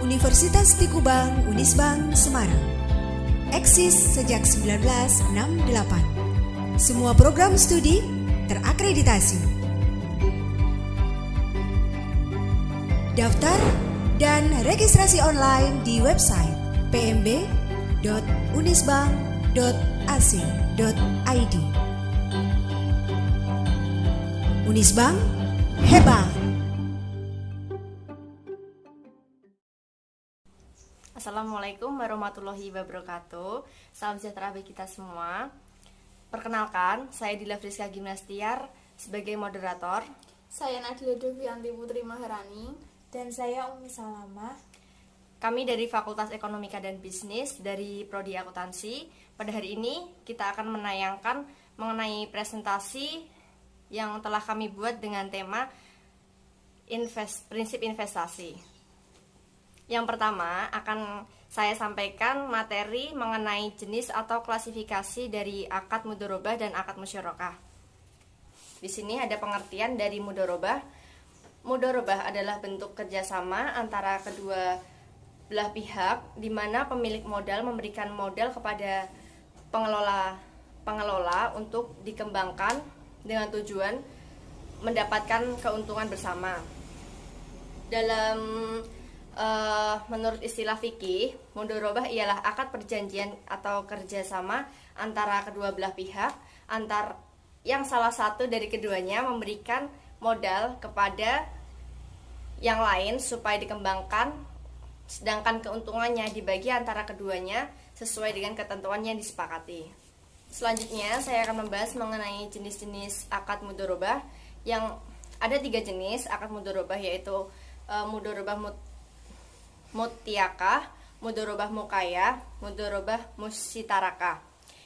Universitas Tikubang Unisbank Semarang. Eksis sejak 1968. Semua program studi terakreditasi. Daftar dan registrasi online di website pmb.unisbank.ac.id. Unisbank hebat. Assalamualaikum warahmatullahi wabarakatuh. Salam sejahtera bagi kita semua. Perkenalkan, saya Dila Friska Gimnastiar sebagai moderator. Saya Nadila Devianti Putri Maharani. Dan saya Umi Salama. Kami dari Fakultas Ekonomika dan Bisnis dari Prodi Akuntansi. Pada hari ini kita akan menayangkan mengenai presentasi yang telah kami buat dengan tema prinsip investasi. Yang pertama akan saya sampaikan materi mengenai jenis atau klasifikasi dari akad mudharabah dan akad musyarakah. Di sini ada pengertian dari mudharabah. Mudharabah adalah bentuk kerjasama antara kedua belah pihak, di mana pemilik modal memberikan modal kepada pengelola untuk dikembangkan dengan tujuan mendapatkan keuntungan bersama. Menurut istilah fikih, mudharabah ialah akad perjanjian atau kerjasama antara kedua belah pihak, yang salah satu dari keduanya memberikan modal kepada yang lain supaya dikembangkan, sedangkan keuntungannya dibagi antara keduanya sesuai dengan ketentuan yang disepakati. Selanjutnya saya akan membahas mengenai jenis-jenis akad mudharabah. Yang ada 3 jenis akad mudharabah, yaitu mudharabah mutiakah, mudharabah mukayah, mudharabah musitarakah.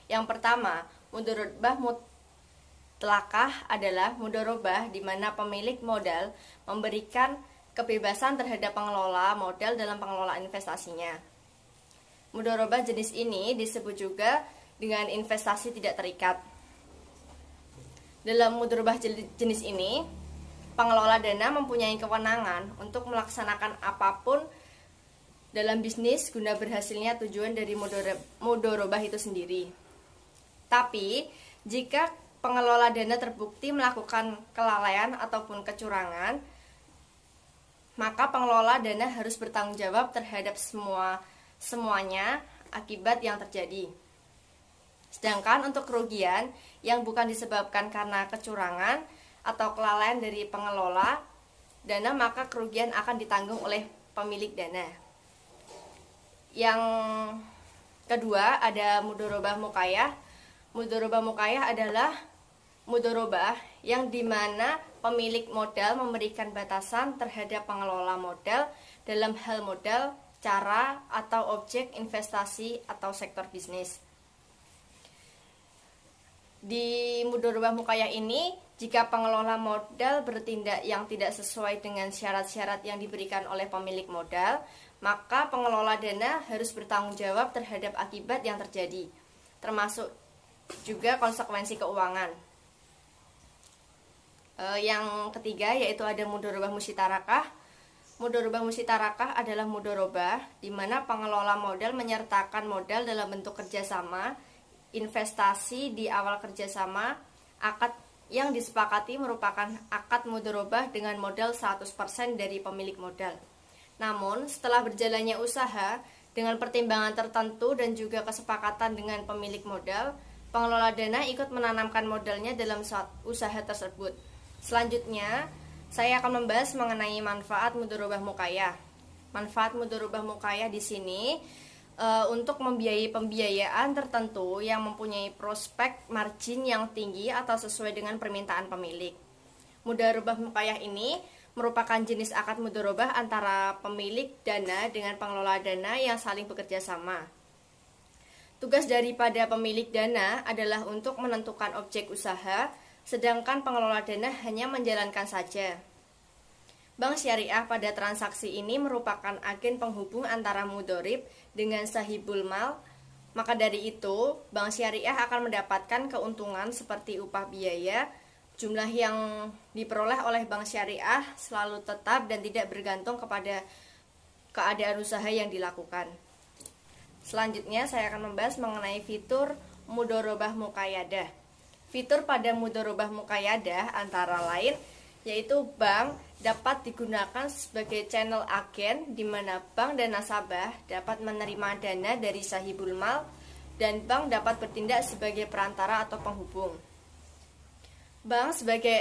Yang pertama, mudharabah mutlakah adalah mudharabah di mana pemilik modal memberikan kebebasan terhadap pengelola modal dalam pengelolaan investasinya. Mudharabah jenis ini disebut juga dengan investasi tidak terikat. Dalam mudharabah jenis ini, pengelola dana mempunyai kewenangan untuk melaksanakan apapun dalam bisnis guna berhasilnya tujuan dari mudharabah itu sendiri. Tapi, jika pengelola dana terbukti melakukan kelalaian ataupun kecurangan, maka pengelola dana harus bertanggung jawab terhadap semuanya akibat yang terjadi. Sedangkan untuk kerugian yang bukan disebabkan karena kecurangan atau kelalaian dari pengelola dana, maka kerugian akan ditanggung oleh pemilik dana. Yang kedua ada mudharabah mukayah. Mudharabah mukayah adalah mudharabah yang dimana pemilik modal memberikan batasan terhadap pengelola modal dalam hal modal, cara, atau objek investasi atau sektor bisnis. Di mudharabah mukayah ini, jika pengelola modal bertindak yang tidak sesuai dengan syarat-syarat yang diberikan oleh pemilik modal, maka pengelola dana harus bertanggung jawab terhadap akibat yang terjadi, termasuk juga konsekuensi keuangan. Yang ketiga yaitu ada mudharabah musitarakah. Mudharabah musitarakah adalah mudharabah di mana pengelola modal menyertakan modal dalam bentuk kerjasama, investasi di awal kerjasama. Akad yang disepakati merupakan akad mudharabah dengan modal 100% dari pemilik modal. Namun, setelah berjalannya usaha dengan pertimbangan tertentu dan juga kesepakatan dengan pemilik modal, pengelola dana ikut menanamkan modalnya dalam usaha tersebut. Selanjutnya, saya akan membahas mengenai manfaat mudharabah mukayah. Manfaat mudharabah mukayah di sini untuk membiayai pembiayaan tertentu yang mempunyai prospek margin yang tinggi atau sesuai dengan permintaan pemilik. Mudharabah mukayah ini merupakan jenis akad mudharabah antara pemilik dana dengan pengelola dana yang saling bekerja sama. Tugas daripada pemilik dana adalah untuk menentukan objek usaha, sedangkan pengelola dana hanya menjalankan saja. Bank syariah pada transaksi ini merupakan agen penghubung antara mudharib dengan sahibul mal. Maka dari itu, bank syariah akan mendapatkan keuntungan seperti upah biaya. Jumlah yang diperoleh oleh bank syariah selalu tetap dan tidak bergantung kepada keadaan usaha yang dilakukan. Selanjutnya saya akan membahas mengenai fitur mudharabah muqayyadah. Fitur pada mudharabah muqayyadah antara lain yaitu bank dapat digunakan sebagai channel agen di mana bank dan nasabah dapat menerima dana dari sahibul mal dan bank dapat bertindak sebagai perantara atau penghubung. Bank sebagai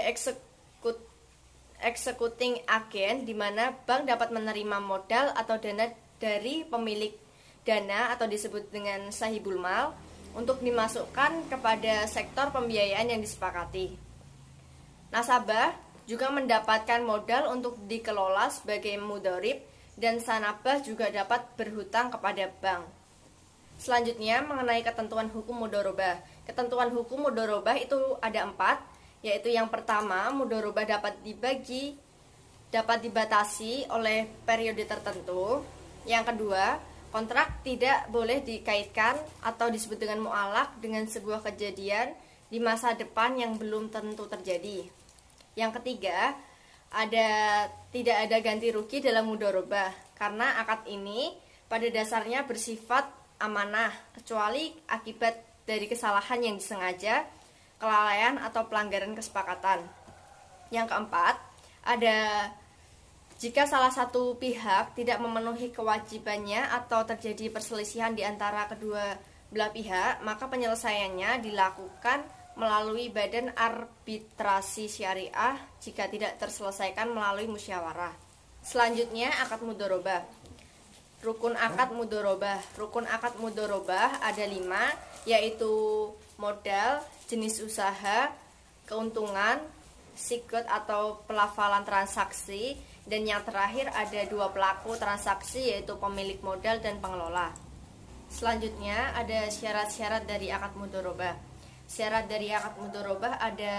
executing agen di mana bank dapat menerima modal atau dana dari pemilik dana atau disebut dengan sahibul mal untuk dimasukkan kepada sektor pembiayaan yang disepakati. Nasabah juga mendapatkan modal untuk dikelola sebagai mudharib dan sanabah juga dapat berhutang kepada bank. Selanjutnya mengenai ketentuan hukum mudharabah. Ketentuan hukum mudharabah itu ada 4, yaitu yang pertama, mudharabah dapat dibatasi oleh periode tertentu. Yang kedua, kontrak tidak boleh dikaitkan atau disebut dengan mu'alaq dengan sebuah kejadian di masa depan yang belum tentu terjadi. Yang ketiga, tidak ada ganti rugi dalam mudharabah karena akad ini pada dasarnya bersifat amanah kecuali akibat dari kesalahan yang disengaja, kelalaian atau pelanggaran kesepakatan. Yang keempat, jika salah satu pihak tidak memenuhi kewajibannya atau terjadi perselisihan di antara kedua belah pihak, maka penyelesaiannya dilakukan melalui badan arbitrasi syariah jika tidak terselesaikan melalui musyawarah. Selanjutnya, akad mudharabah. Rukun akad mudharabah. Rukun akad mudharabah ada 5, yaitu modal, jenis usaha, keuntungan, sigot atau pelafalan transaksi, dan yang terakhir ada 2 pelaku transaksi yaitu pemilik modal dan pengelola. Selanjutnya ada syarat-syarat dari akad mudharabah. Syarat dari akad mudharabah ada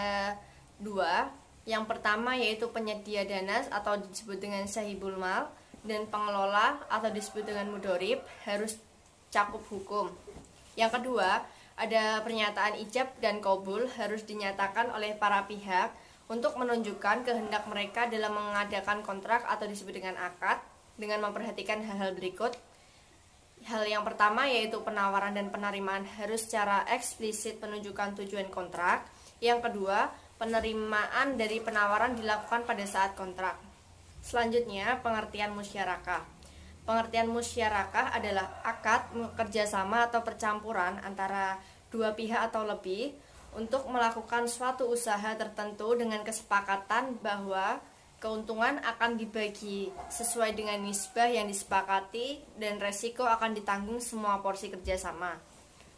2. Yang pertama yaitu penyedia dana atau disebut dengan sahibul mal dan pengelola atau disebut dengan mudharib harus cakup hukum. Yang kedua, ada pernyataan ijab dan qabul harus dinyatakan oleh para pihak untuk menunjukkan kehendak mereka dalam mengadakan kontrak atau disebut dengan akad dengan memperhatikan hal-hal berikut. Hal yang pertama yaitu penawaran dan penerimaan harus secara eksplisit menunjukkan tujuan kontrak. Yang kedua, penerimaan dari penawaran dilakukan pada saat kontrak. Selanjutnya, pengertian musyarakah. Pengertian musyarakah adalah akad kerjasama atau percampuran antara 2 pihak atau lebih untuk melakukan suatu usaha tertentu dengan kesepakatan bahwa keuntungan akan dibagi sesuai dengan nisbah yang disepakati dan resiko akan ditanggung semua porsi kerjasama.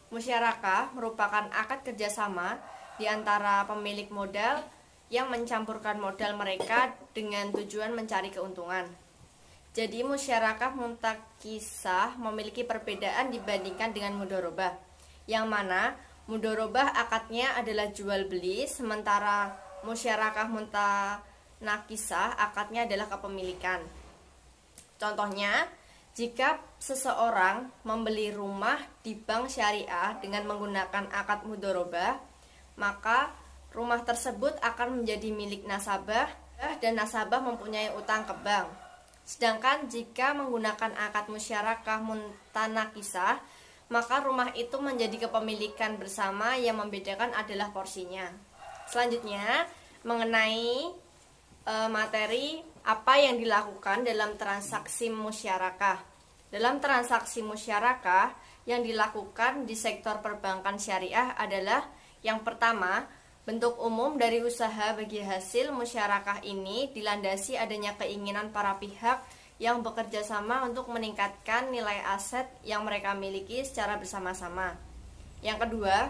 Musyarakah merupakan akad kerjasama di antara pemilik modal yang mencampurkan modal mereka dengan tujuan mencari keuntungan. Jadi musyarakah muntakisah memiliki perbedaan dibandingkan dengan mudharabah, yang mana mudharabah akadnya adalah jual beli, sementara musyarakah nakisah akadnya adalah kepemilikan. Contohnya, jika seseorang membeli rumah di bank syariah dengan menggunakan akad mudharabah, maka rumah tersebut akan menjadi milik nasabah dan nasabah mempunyai utang ke bank. Sedangkan jika menggunakan akad musyarakah muntanakisah, maka rumah itu menjadi kepemilikan bersama, yang membedakan adalah porsinya. Selanjutnya, mengenai materi apa yang dilakukan dalam transaksi musyarakah. Dalam transaksi musyarakah yang dilakukan di sektor perbankan syariah adalah yang pertama, bentuk umum dari usaha bagi hasil musyarakah ini dilandasi adanya keinginan para pihak yang bekerja sama untuk meningkatkan nilai aset yang mereka miliki secara bersama-sama. Yang kedua,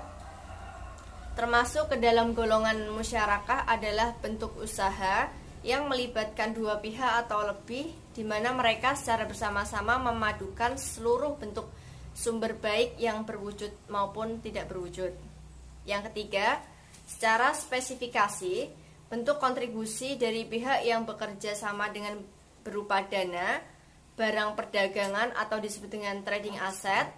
termasuk ke dalam golongan musyarakah adalah bentuk usaha yang melibatkan 2 pihak atau lebih, di mana mereka secara bersama-sama memadukan seluruh bentuk sumber baik yang berwujud maupun tidak berwujud. Yang ketiga, secara spesifikasi, bentuk kontribusi dari pihak yang bekerja sama dengan berupa dana, barang perdagangan atau disebut dengan trading asset,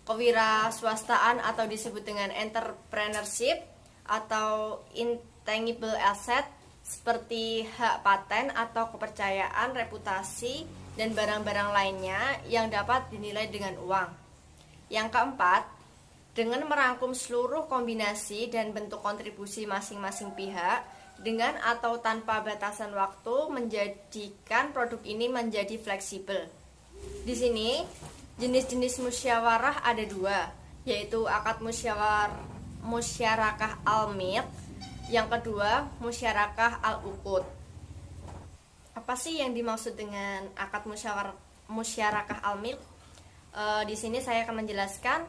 kewirausahaan atau disebut dengan entrepreneurship, atau intangible asset seperti hak paten atau kepercayaan, reputasi, dan barang-barang lainnya yang dapat dinilai dengan uang. Yang keempat, dengan merangkum seluruh kombinasi dan bentuk kontribusi masing-masing pihak dengan atau tanpa batasan waktu menjadikan produk ini menjadi fleksibel. Di sini jenis-jenis musyawarah ada dua, yaitu akad musyarakah al-milk, yang kedua musyarakah al-uqud. Apa sih yang dimaksud dengan akad musyarakah al-milk? Di sini saya akan menjelaskan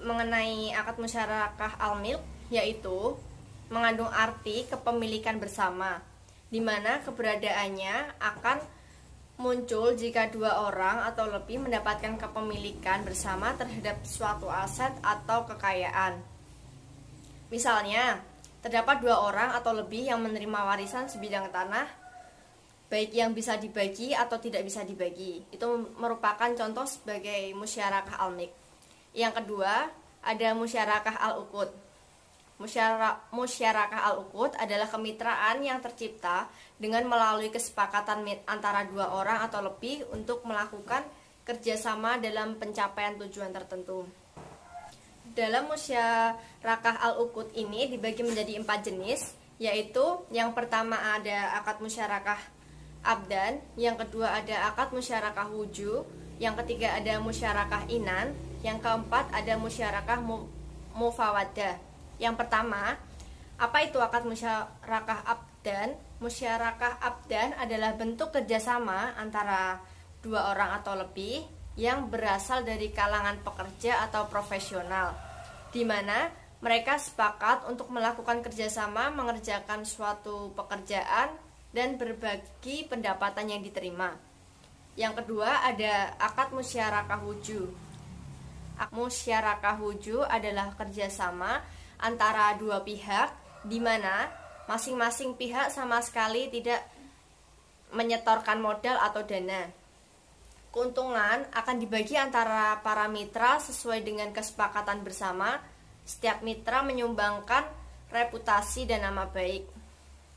mengenai akad musyarakah al-milk, yaitu mengandung arti kepemilikan bersama, di mana keberadaannya akan muncul jika dua orang atau lebih mendapatkan kepemilikan bersama terhadap suatu aset atau kekayaan. Misalnya, terdapat dua orang atau lebih yang menerima warisan sebidang tanah, baik yang bisa dibagi atau tidak bisa dibagi. Itu merupakan contoh sebagai musyarakah al-milk. Yang kedua, ada musyarakah al-uqud. Musyarakah al-uqud adalah kemitraan yang tercipta dengan melalui kesepakatan antara dua orang atau lebih untuk melakukan kerjasama dalam pencapaian tujuan tertentu. Dalam musyarakah al-uqud ini dibagi menjadi 4 jenis, yaitu yang pertama ada akad musyarakah abdan, yang kedua ada akad musyarakah wuju, yang ketiga ada musyarakah inan, yang keempat ada musyarakah mufawadah. Yang pertama, apa itu akad musyarakah abdan? Musyarakah abdan adalah bentuk kerjasama antara dua orang atau lebih yang berasal dari kalangan pekerja atau profesional, di mana mereka sepakat untuk melakukan kerjasama mengerjakan suatu pekerjaan dan berbagi pendapatan yang diterima. Yang kedua ada akad musyarakah wuju. Musyarakah wuju adalah kerjasama antara dua pihak, di mana masing-masing pihak sama sekali tidak menyetorkan modal atau dana. Keuntungan akan dibagi antara para mitra sesuai dengan kesepakatan bersama. Setiap mitra menyumbangkan reputasi dan nama baik.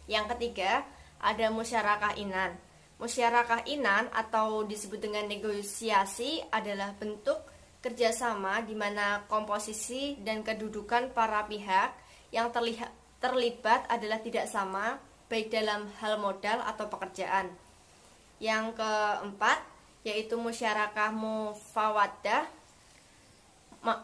Yang ketiga, ada musyarakah inan. Musyarakah inan atau disebut dengan negosiasi adalah bentuk kerjasama di mana komposisi dan kedudukan para pihak yang terlibat adalah tidak sama, baik dalam hal modal atau pekerjaan. Yang keempat, yaitu musyarakah mufawadah.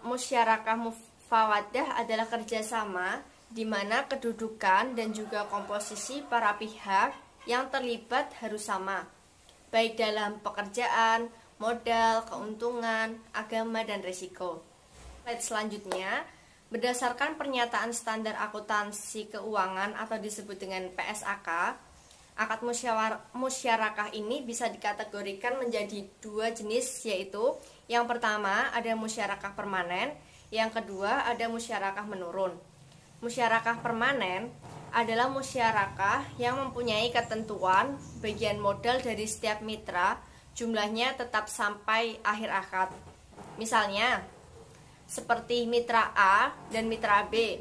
Musyarakah mufawadah adalah kerjasama di mana kedudukan dan juga komposisi para pihak yang terlibat harus sama, baik dalam pekerjaan, modal, keuntungan, agama, dan risiko. Slide selanjutnya, berdasarkan pernyataan standar akuntansi keuangan atau disebut dengan PSAK, akad musyarakah ini bisa dikategorikan menjadi 2 jenis, yaitu yang pertama ada musyarakah permanen, yang kedua ada musyarakah menurun. Musyarakah permanen adalah musyarakah yang mempunyai ketentuan bagian modal dari setiap mitra, jumlahnya tetap sampai akhir akad. Misalnya, seperti mitra A dan mitra B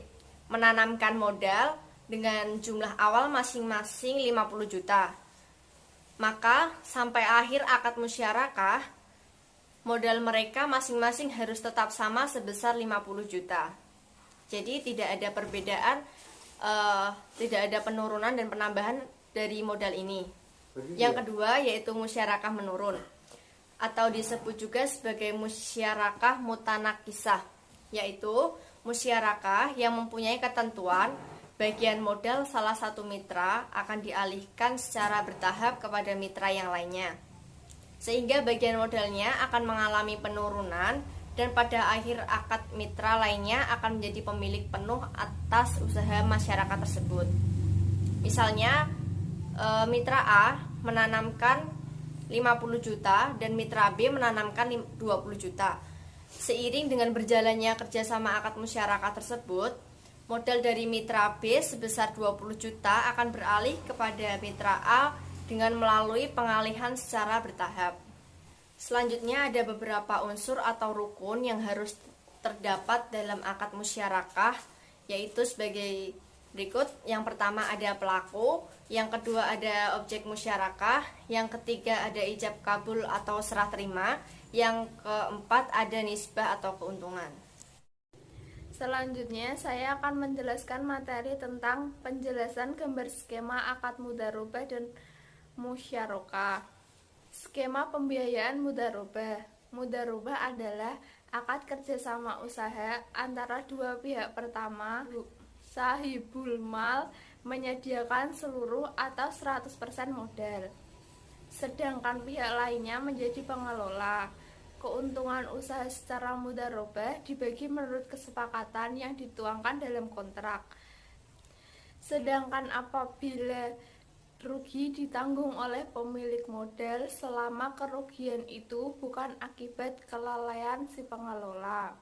menanamkan modal dengan jumlah awal masing-masing 50 juta. Maka sampai akhir akad musyarakah, modal mereka masing-masing harus tetap sama sebesar 50 juta. Jadi tidak ada perbedaan, tidak ada penurunan dan penambahan dari modal ini. Yang kedua yaitu musyarakah menurun, atau disebut juga sebagai musyarakah mutanakisah, yaitu musyarakah yang mempunyai ketentuan bagian modal salah satu mitra akan dialihkan secara bertahap kepada mitra yang lainnya, sehingga bagian modalnya akan mengalami penurunan dan pada akhir akad mitra lainnya akan menjadi pemilik penuh atas usaha masyarakat tersebut. Misalnya mitra A menanamkan 50 juta dan mitra B menanamkan 20 juta. Seiring dengan berjalannya kerjasama akad masyarakat tersebut, modal dari mitra B sebesar 20 juta akan beralih kepada mitra A dengan melalui pengalihan secara bertahap. Selanjutnya ada beberapa unsur atau rukun yang harus terdapat dalam akad musyarakah, yaitu sebagai Berikut, yang pertama ada pelaku, yang kedua ada objek musyarakah, yang ketiga ada ijab kabul atau serah terima, yang keempat ada nisbah atau keuntungan. Selanjutnya, saya akan menjelaskan materi tentang penjelasan gambar skema akad mudharabah dan musyarakah. Skema pembiayaan mudharabah. Mudharabah adalah akad kerjasama usaha antara dua pihak. Pertama, sahibul mal menyediakan seluruh atau 100% modal, sedangkan pihak lainnya menjadi pengelola. Keuntungan usaha secara mudharabah dibagi menurut kesepakatan yang dituangkan dalam kontrak. Sedangkan apabila rugi ditanggung oleh pemilik modal selama kerugian itu bukan akibat kelalaian si pengelola.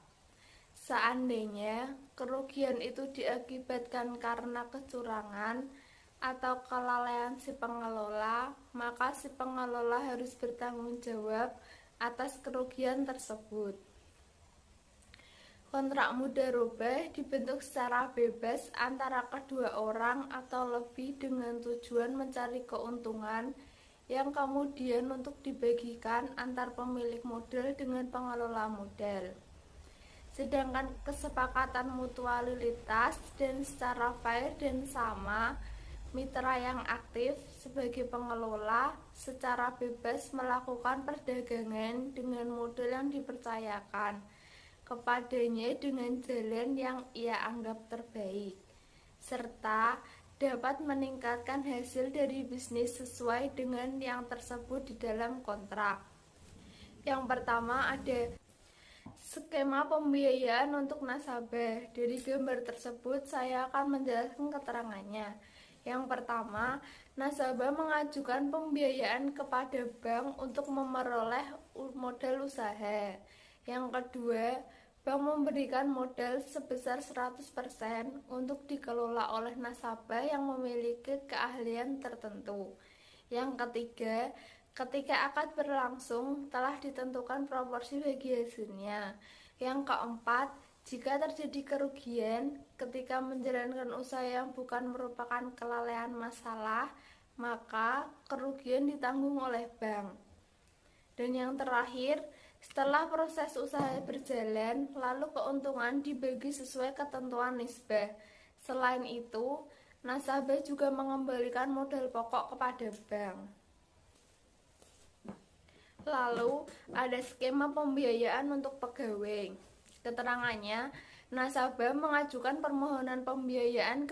Seandainya kerugian itu diakibatkan karena kecurangan atau kelalaian si pengelola, maka si pengelola harus bertanggung jawab atas kerugian tersebut. Kontrak mudharabah dibentuk secara bebas antara kedua orang atau lebih dengan tujuan mencari keuntungan yang kemudian untuk dibagikan antar pemilik modal dengan pengelola modal. Sedangkan kesepakatan mutualitas dan secara fair dan sama, mitra yang aktif sebagai pengelola secara bebas melakukan perdagangan dengan modal yang dipercayakan kepadanya dengan jalan yang ia anggap terbaik, serta dapat meningkatkan hasil dari bisnis sesuai dengan yang tersebut di dalam kontrak. Yang pertama ada skema pembiayaan untuk nasabah. Dari gambar tersebut saya akan menjelaskan keterangannya. Yang pertama, nasabah mengajukan pembiayaan kepada bank untuk memperoleh modal usaha. Yang kedua, bank memberikan modal sebesar 100% untuk dikelola oleh nasabah yang memiliki keahlian tertentu. Yang ketiga, ketika akad berlangsung telah ditentukan proporsi bagi hasilnya. Yang keempat, jika terjadi kerugian ketika menjalankan usaha yang bukan merupakan kelalaian masalah, maka kerugian ditanggung oleh bank. Dan yang terakhir, setelah proses usaha berjalan, lalu keuntungan dibagi sesuai ketentuan nisbah. Selain itu, nasabah juga mengembalikan modal pokok kepada bank. Lalu, ada skema pembiayaan untuk pegawai. Keterangannya, nasabah mengajukan permohonan pembiayaan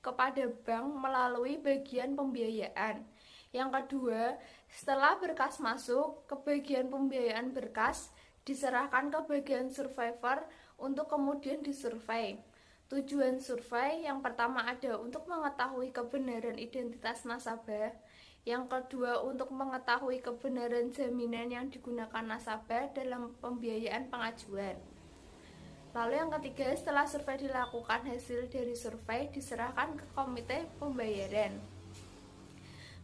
kepada bank melalui bagian pembiayaan. Yang kedua, setelah berkas masuk ke bagian pembiayaan berkas, diserahkan ke bagian survivor untuk kemudian disurvei. Tujuan survei yang pertama ada untuk mengetahui kebenaran identitas nasabah. Yang kedua, untuk mengetahui kebenaran jaminan yang digunakan nasabah dalam pembiayaan pengajuan. Lalu yang ketiga, setelah survei dilakukan, hasil dari survei diserahkan ke komite pembayaran.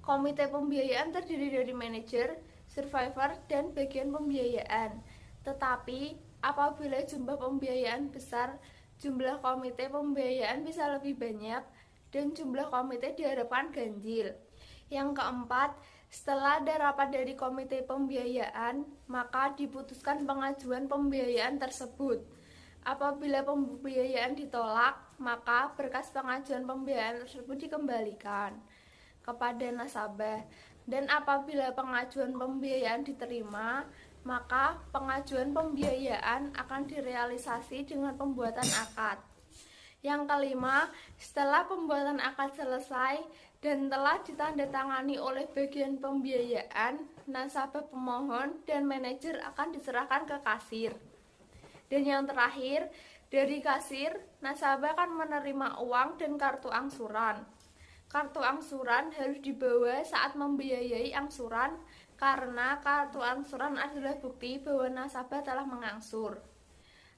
Komite pembiayaan terdiri dari manajer, survivor, dan bagian pembiayaan. Tetapi, apabila jumlah pembiayaan besar, jumlah komite pembiayaan bisa lebih banyak, dan jumlah komite diharapkan ganjil. Yang keempat, setelah ada rapat dari komite pembiayaan, maka diputuskan pengajuan pembiayaan tersebut. Apabila pembiayaan ditolak, maka berkas pengajuan pembiayaan tersebut dikembalikan kepada nasabah. Dan apabila pengajuan pembiayaan diterima, maka pengajuan pembiayaan akan direalisasi dengan pembuatan akad. Yang kelima, setelah pembuatan akad selesai dan telah ditandatangani oleh bagian pembiayaan, nasabah pemohon dan manajer akan diserahkan ke kasir. Dan yang terakhir, dari kasir, nasabah akan menerima uang dan kartu angsuran. Kartu angsuran harus dibawa saat membiayai angsuran karena kartu angsuran adalah bukti bahwa nasabah telah mengangsur.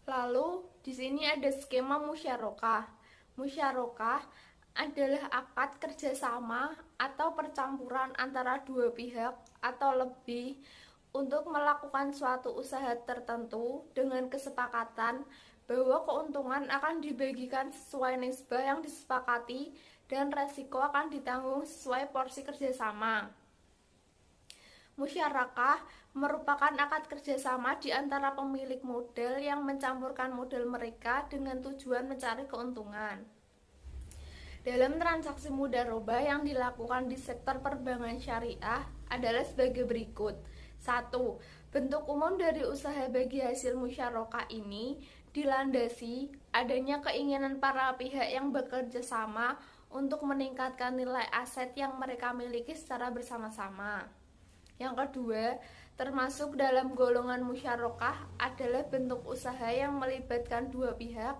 Lalu, di sini ada skema musyarakah. Musyarakah adalah akad kerjasama atau percampuran antara dua pihak atau lebih untuk melakukan suatu usaha tertentu dengan kesepakatan bahwa keuntungan akan dibagikan sesuai nisbah yang disepakati dan resiko akan ditanggung sesuai porsi kerjasama. Musyarakah merupakan akad kerjasama di antara pemilik modal yang mencampurkan modal mereka dengan tujuan mencari keuntungan. Dalam transaksi mudharabah yang dilakukan di sektor perbankan syariah adalah sebagai berikut. 1. Bentuk umum dari usaha bagi hasil musyarakah ini dilandasi adanya keinginan para pihak yang bekerja sama untuk meningkatkan nilai aset yang mereka miliki secara bersama-sama. Yang kedua, termasuk dalam golongan musyarakah adalah bentuk usaha yang melibatkan dua pihak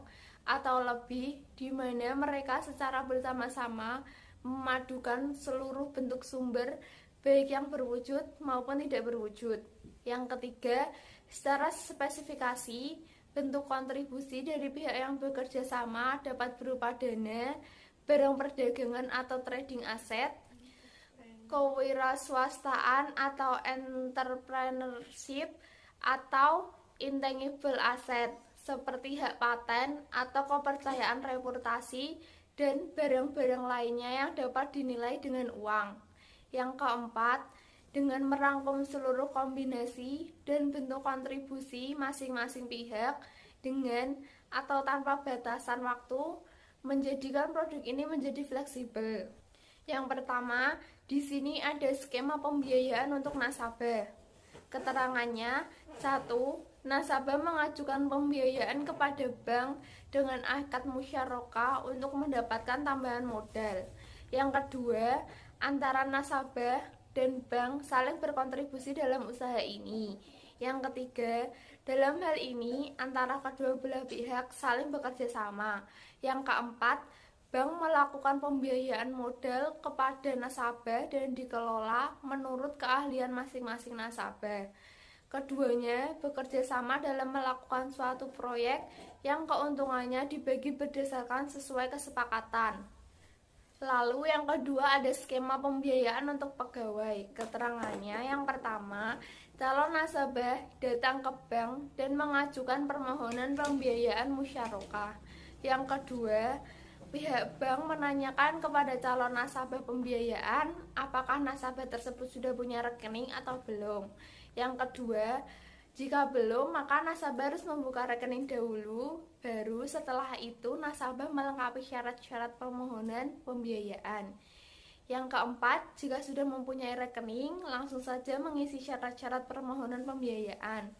atau lebih, di mana mereka secara bersama-sama memadukan seluruh bentuk sumber baik yang berwujud maupun tidak berwujud. Yang ketiga, secara spesifikasi, bentuk kontribusi dari pihak yang bekerja sama dapat berupa dana, barang perdagangan atau trading aset, kewirausahaan atau entrepreneurship, atau intangible asset seperti hak paten atau kepercayaan reputasi dan barang-barang lainnya yang dapat dinilai dengan uang. Yang keempat, dengan merangkum seluruh kombinasi dan bentuk kontribusi masing-masing pihak dengan atau tanpa batasan waktu, menjadikan produk ini menjadi fleksibel. Yang pertama, di sini ada skema pembiayaan untuk nasabah. Keterangannya, 1. Nasabah mengajukan pembiayaan kepada bank dengan akad musyarakah untuk mendapatkan tambahan modal. Yang kedua, antara nasabah dan bank saling berkontribusi dalam usaha ini. Yang ketiga, dalam hal ini antara kedua belah pihak saling bekerja sama. Yang keempat, bank melakukan pembiayaan modal kepada nasabah dan dikelola menurut keahlian masing-masing nasabah. Keduanya bekerja sama dalam melakukan suatu proyek yang keuntungannya dibagi berdasarkan sesuai kesepakatan. Lalu yang kedua ada skema pembiayaan untuk pegawai. Keterangannya yang pertama, calon nasabah datang ke bank dan mengajukan permohonan pembiayaan musyarakah. Yang kedua, pihak bank menanyakan kepada calon nasabah pembiayaan apakah nasabah tersebut sudah punya rekening atau belum. Yang kedua, jika belum, maka nasabah harus membuka rekening dahulu, baru setelah itu nasabah melengkapi syarat-syarat permohonan pembiayaan. Yang keempat, jika sudah mempunyai rekening, langsung saja mengisi syarat-syarat permohonan pembiayaan.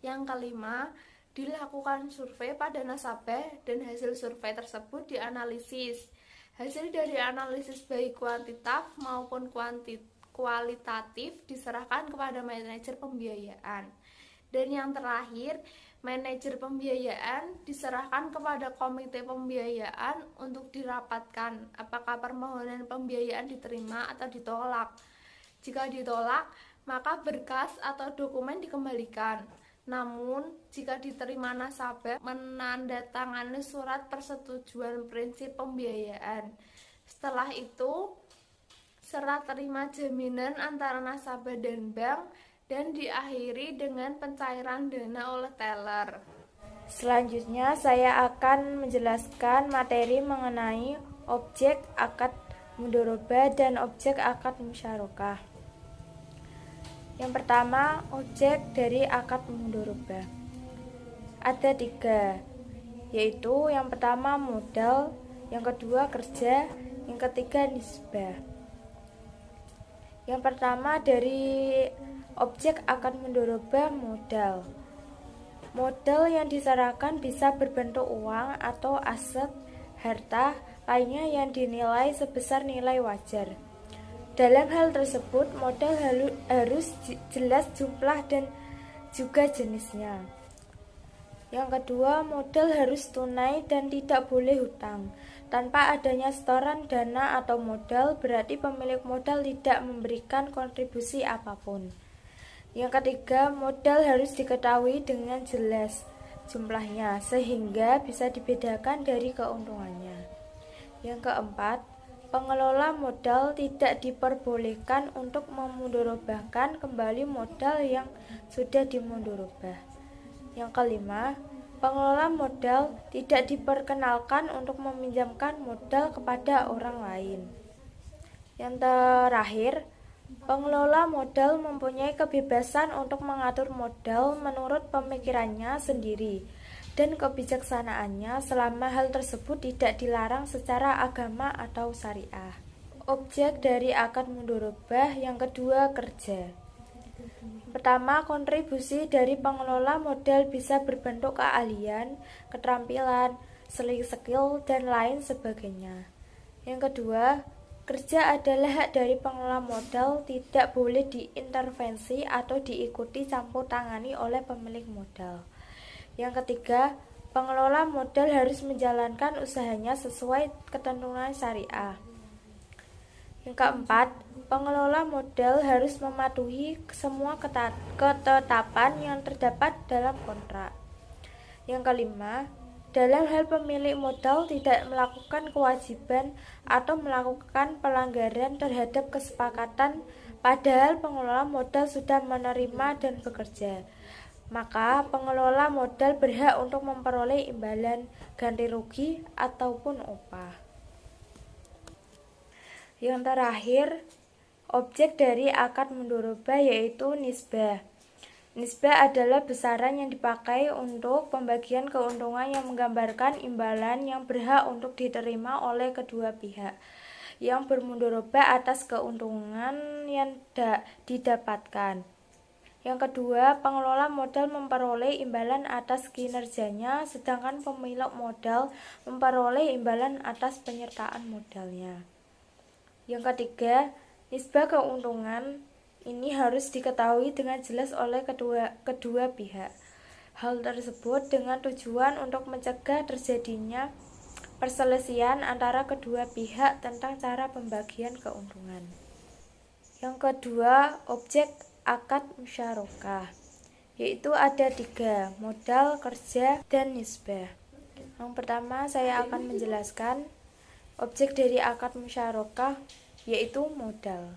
Yang kelima, dilakukan survei pada nasabah dan hasil survei tersebut dianalisis. Hasil dari analisis baik kuantitatif maupun kualitatif diserahkan kepada manajer pembiayaan. Dan yang terakhir, manajer pembiayaan diserahkan kepada komite pembiayaan untuk dirapatkan apakah permohonan pembiayaan diterima atau ditolak. Jika ditolak, maka berkas atau dokumen dikembalikan. Namun, jika diterima, nasabah menandatangani surat persetujuan prinsip pembiayaan. Setelah itu, serah terima jaminan antara nasabah dan bank dan diakhiri dengan pencairan dana oleh teller. Selanjutnya saya akan menjelaskan materi mengenai objek akad mudharabah dan objek akad musyarakah. Yang pertama, objek dari akad mudharabah. Ada 3, yaitu yang pertama modal, yang kedua kerja, yang ketiga nisbah. Yang pertama dari objek akad mudharabah modal. Modal yang diserahkan bisa berbentuk uang atau aset, harta lainnya yang dinilai sebesar nilai wajar. Dalam hal tersebut, modal harus jelas jumlah dan juga jenisnya. Yang kedua, modal harus tunai dan tidak boleh hutang. Tanpa adanya setoran dana atau modal, berarti pemilik modal tidak memberikan kontribusi apapun. Yang ketiga, modal harus diketahui dengan jelas jumlahnya, sehingga bisa dibedakan dari keuntungannya. Yang keempat, pengelola modal tidak diperbolehkan untuk memudharabahkan kembali modal yang sudah dimudharabah. Yang kelima, Pengelola modal tidak diperkenalkan untuk meminjamkan modal kepada orang lain. Yang terakhir, pengelola modal mempunyai kebebasan untuk mengatur modal menurut pemikirannya sendiri dan kebijaksanaannya selama hal tersebut tidak dilarang secara agama atau syariah. Objek dari akad mudharabah yang kedua, kerja. Pertama, kontribusi dari pengelola modal bisa berbentuk keahlian, keterampilan, skill, dan lain sebagainya. Yang kedua, kerja adalah hak dari pengelola modal, tidak boleh diintervensi atau diikuti campur tangani oleh pemilik modal. Yang ketiga, pengelola modal harus menjalankan usahanya sesuai ketentuan syariah. Yang keempat, pengelola modal harus mematuhi semua ketetapan yang terdapat dalam kontrak. Yang kelima, dalam hal pemilik modal tidak melakukan kewajiban atau melakukan pelanggaran terhadap kesepakatan padahal pengelola modal sudah menerima dan bekerja, maka pengelola modal berhak untuk memperoleh imbalan, ganti rugi, ataupun upah. Yang terakhir, objek dari akad mudharabah yaitu nisbah. Nisbah adalah besaran yang dipakai untuk pembagian keuntungan yang menggambarkan imbalan yang berhak untuk diterima oleh kedua pihak yang bermudharabah atas keuntungan yang didapatkan. Yang kedua, pengelola modal memperoleh imbalan atas kinerjanya, sedangkan pemilik modal memperoleh imbalan atas penyertaan modalnya. Yang ketiga, nisbah keuntungan ini harus diketahui dengan jelas oleh kedua pihak. Hal tersebut dengan tujuan untuk mencegah terjadinya perselisihan antara kedua pihak tentang cara pembagian keuntungan. Yang kedua, objek akad musyarakah, yaitu ada 3, modal, kerja, dan nisbah. Yang pertama, saya akan menjelaskan objek dari akad musyarakah yaitu modal.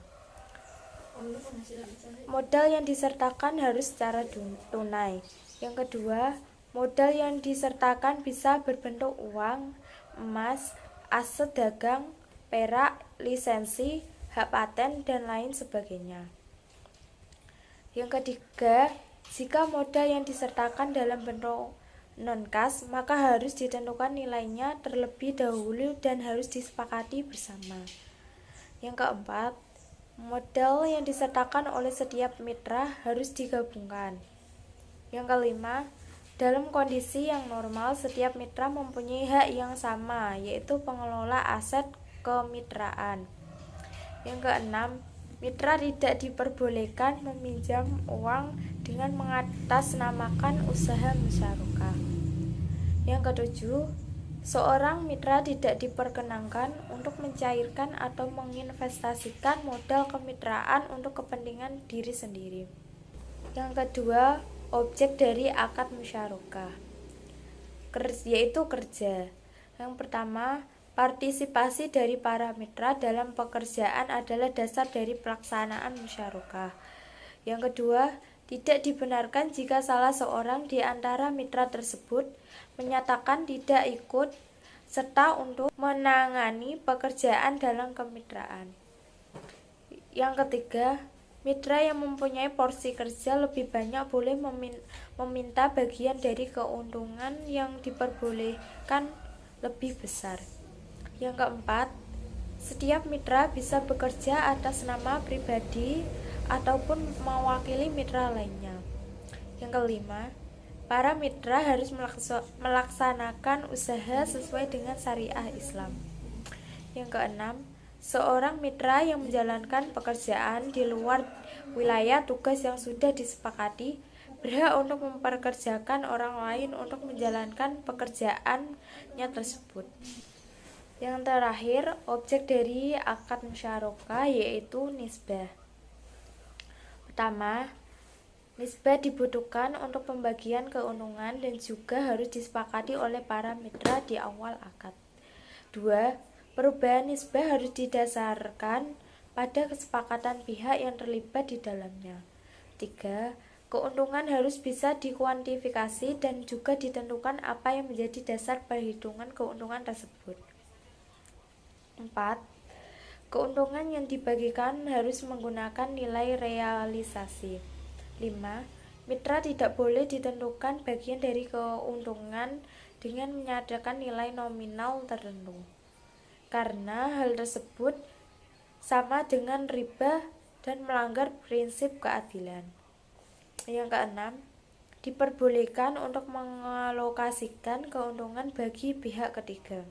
Modal yang disertakan harus secara tunai. Yang kedua, modal yang disertakan bisa berbentuk uang, emas, aset dagang, perak, lisensi, hak paten, dan lain sebagainya. Yang ketiga, jika modal yang disertakan dalam bentuk non-kas, maka harus ditentukan nilainya terlebih dahulu dan harus disepakati bersama. Yang keempat, modal yang disertakan oleh setiap mitra harus digabungkan. Yang kelima, dalam kondisi yang normal setiap mitra mempunyai hak yang sama, yaitu pengelola aset kemitraan. Yang keenam, mitra tidak diperbolehkan meminjam uang dengan mengatasnamakan usaha musyarakah. Yang ketujuh, seorang mitra tidak diperkenankan untuk mencairkan atau menginvestasikan modal kemitraan untuk kepentingan diri sendiri. Yang kedua, objek dari akad musyarakah yaitu kerja. Yang pertama, partisipasi dari para mitra dalam pekerjaan adalah dasar dari pelaksanaan musyarakah. Yang kedua, tidak dibenarkan jika salah seorang di antara mitra tersebut menyatakan tidak ikut serta untuk menangani pekerjaan dalam kemitraan. Yang ketiga, mitra yang mempunyai porsi kerja lebih banyak boleh meminta bagian dari keuntungan yang diperbolehkan lebih besar. Yang keempat, setiap mitra bisa bekerja atas nama pribadi ataupun mewakili mitra lainnya. Yang kelima, para mitra harus melaksanakan usaha sesuai dengan syariah Islam. Yang keenam, seorang mitra yang menjalankan pekerjaan di luar wilayah tugas yang sudah disepakati berhak untuk memperkerjakan orang lain untuk menjalankan pekerjaannya tersebut. Yang terakhir, objek dari akad musyarakah yaitu nisbah. Pertama, nisbah dibutuhkan untuk pembagian keuntungan dan juga harus disepakati oleh para mitra di awal akad. 2. Perubahan nisbah harus didasarkan pada kesepakatan pihak yang terlibat di dalamnya. 3. Keuntungan harus bisa dikuantifikasi dan juga ditentukan apa yang menjadi dasar perhitungan keuntungan tersebut. 4. Keuntungan yang dibagikan harus menggunakan nilai realisasi. 5. Mitra tidak boleh ditentukan bagian dari keuntungan dengan menyatakan nilai nominal tertentu, karena hal tersebut sama dengan riba dan melanggar prinsip keadilan. Yang keenam, diperbolehkan untuk mengalokasikan keuntungan bagi pihak ketiga.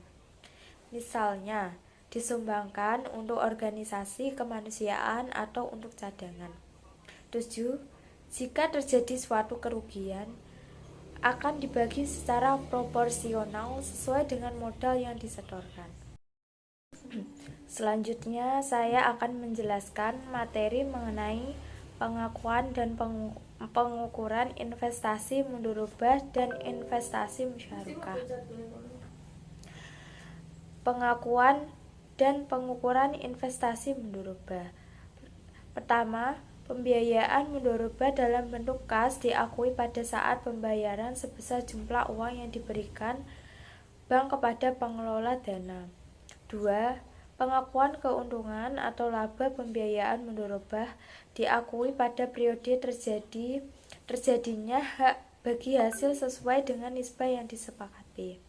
Misalnya, disumbangkan untuk organisasi kemanusiaan atau untuk cadangan. 7. Jika terjadi suatu kerugian, akan dibagi secara proporsional sesuai dengan modal yang disetorkan. Selanjutnya, saya akan menjelaskan materi mengenai pengakuan dan pengukuran investasi mudharabah dan investasi musyarakah. Pengakuan dan pengukuran investasi mudharabah. Pertama, pembiayaan mudharabah dalam bentuk kas diakui pada saat pembayaran sebesar jumlah uang yang diberikan bank kepada pengelola dana. 2. Pengakuan keuntungan atau laba pembiayaan mudharabah diakui pada periode terjadinya hak bagi hasil sesuai dengan nisbah yang disepakati.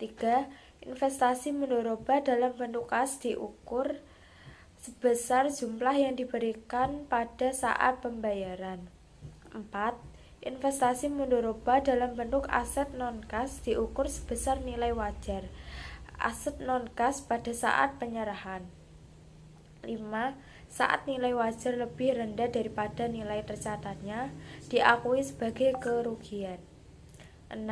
3. Investasi mudharabah dalam bentuk kas diukur sebesar jumlah yang diberikan pada saat pembayaran. 4. Investasi mudharabah dalam bentuk aset non-kas diukur sebesar nilai wajar aset non-kas pada saat penyerahan. 5. Saat nilai wajar lebih rendah daripada nilai tercatatnya, diakui sebagai kerugian. 6.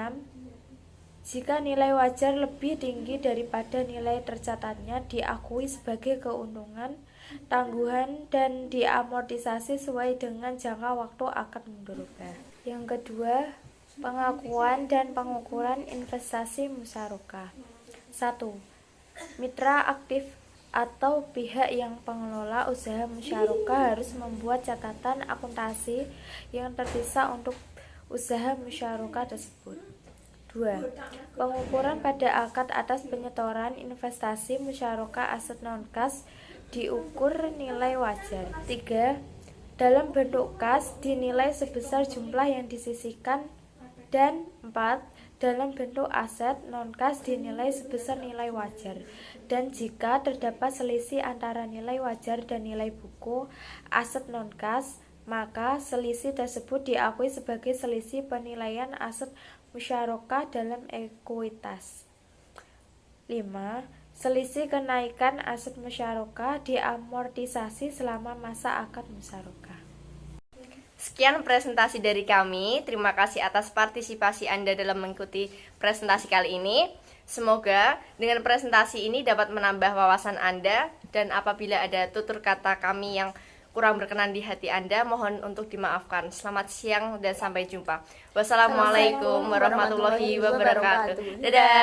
Jika nilai wajar lebih tinggi daripada nilai tercatatnya, diakui sebagai keuntungan, tangguhan, dan diamortisasi sesuai dengan jangka waktu akad mudharabah. Yang kedua, pengakuan dan pengukuran investasi musyarakah. 1. Mitra aktif atau pihak yang pengelola usaha musyarakah harus membuat catatan akuntansi yang terpisah untuk usaha musyarakah tersebut. 2. Pengukuran pada akad atas penyetoran investasi musyarakah aset non-kas diukur nilai wajar. 3. Dalam bentuk kas dinilai sebesar jumlah yang disisihkan. Dan 4. Dalam bentuk aset non-kas dinilai sebesar nilai wajar. Dan jika terdapat selisih antara nilai wajar dan nilai buku aset non-kas, maka selisih tersebut diakui sebagai selisih penilaian aset musyarakah dalam ekuitas. 5. Selisih kenaikan aset musyarakah diamortisasi selama masa akad musyarakah. Sekian presentasi dari kami. Terima kasih atas partisipasi Anda dalam mengikuti presentasi kali ini. Semoga dengan presentasi ini dapat menambah wawasan Anda, dan apabila ada tutur kata kami yang kurang berkenan di hati Anda, mohon untuk dimaafkan. Selamat siang dan sampai jumpa. Wassalamualaikum warahmatullahi wabarakatuh. Dadah.